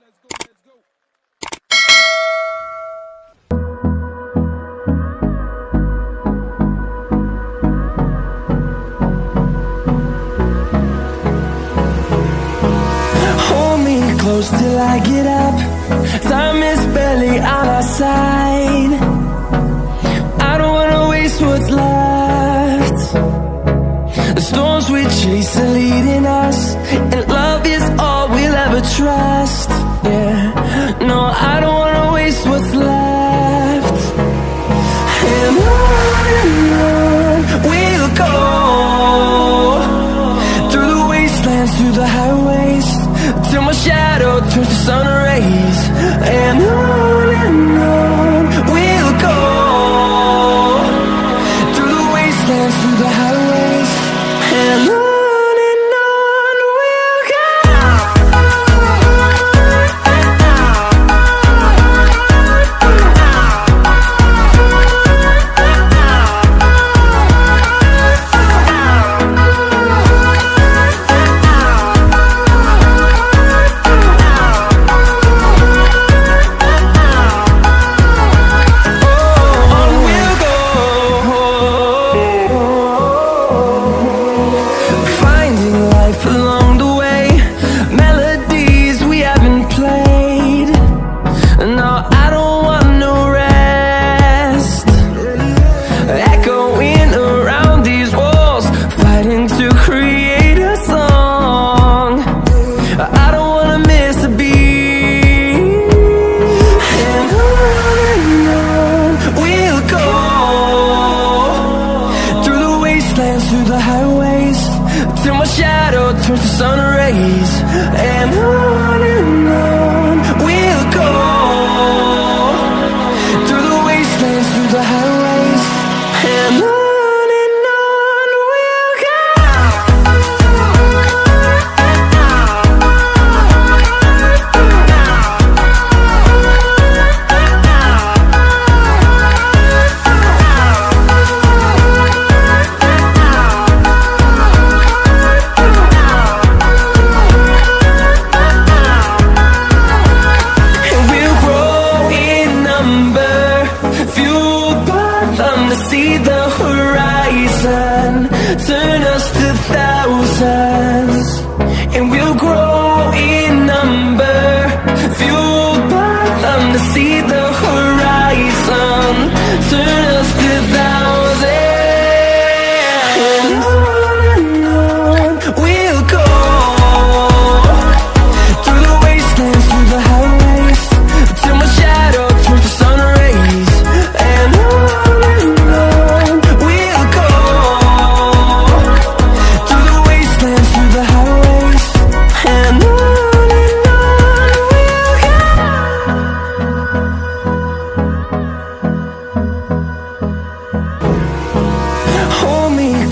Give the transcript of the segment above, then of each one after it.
Hold me close till I get up. Time is barely on our side. I don't wanna waste what's left. The storms we chase are leading us, and love is all we'll ever trust. Yeah, no, I don't wanna waste what's left. And on we'll go, through the wastelands, through the highways, till my shadow turns to sun rays. And on we'll go, through the wastelands, through the highways, and on we'll go. Through the highways, till my shadow turns to sun rays. And on we'll go, through the wastelands, through the highways, and on we'll go. See the horizon, turn us to thousands, and we'll grow in number, fueled by them to see the horizon, turn us to thousands, and on we'll go, through the wastelands, through the highways, till my shadow turns to sun rays. And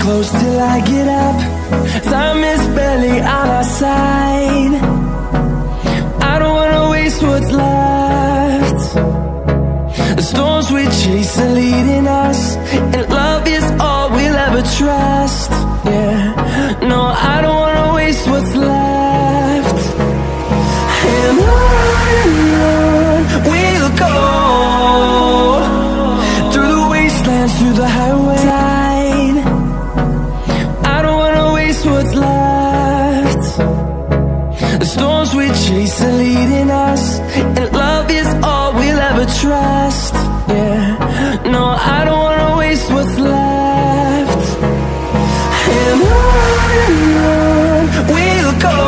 close till I get up. Time is barely on our side. I don't wanna waste what's left. The storms we chase are leading us, and love is all we'll ever trust. Yeah, no, I don't wanna waste what's left. And on we'll go, through the wastelands, through the highways. What's left? The storms we chase are leading us, and love is all we'll ever trust. Yeah, no, I don't wanna waste what's left. And on we'll go,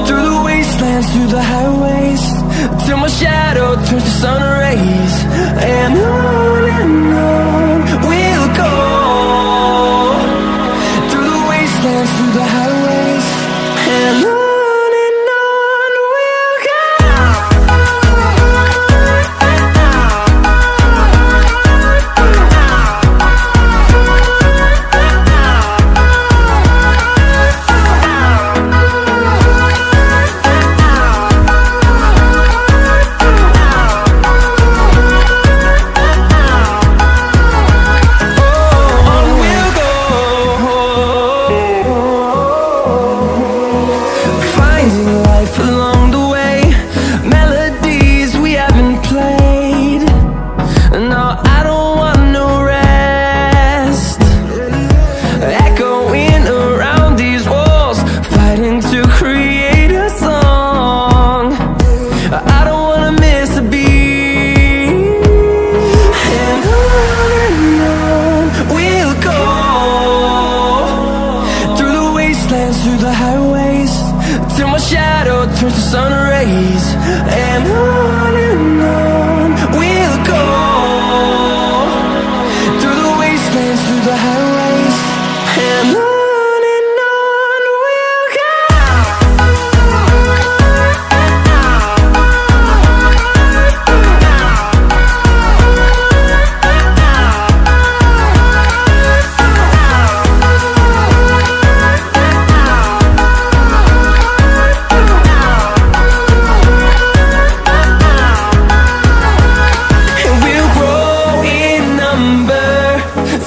through the wastelands, through the highways, till my shadow turns to sun rays. And on we'll go, through the highways, and on we'll go. life along the way, melodies we haven't played. No, I don't want no rest, echoing around these walls, fighting to create a song. I don't wanna miss a beat, and on we'll go, through the wastelands, through the highways, till my shadow turns to sun rays. And on we'll go, through the wastelands, through the highways, and on we'll go. And we'll grow in number,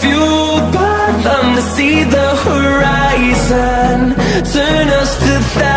fueled by them to see the horizon, turn us to thousands.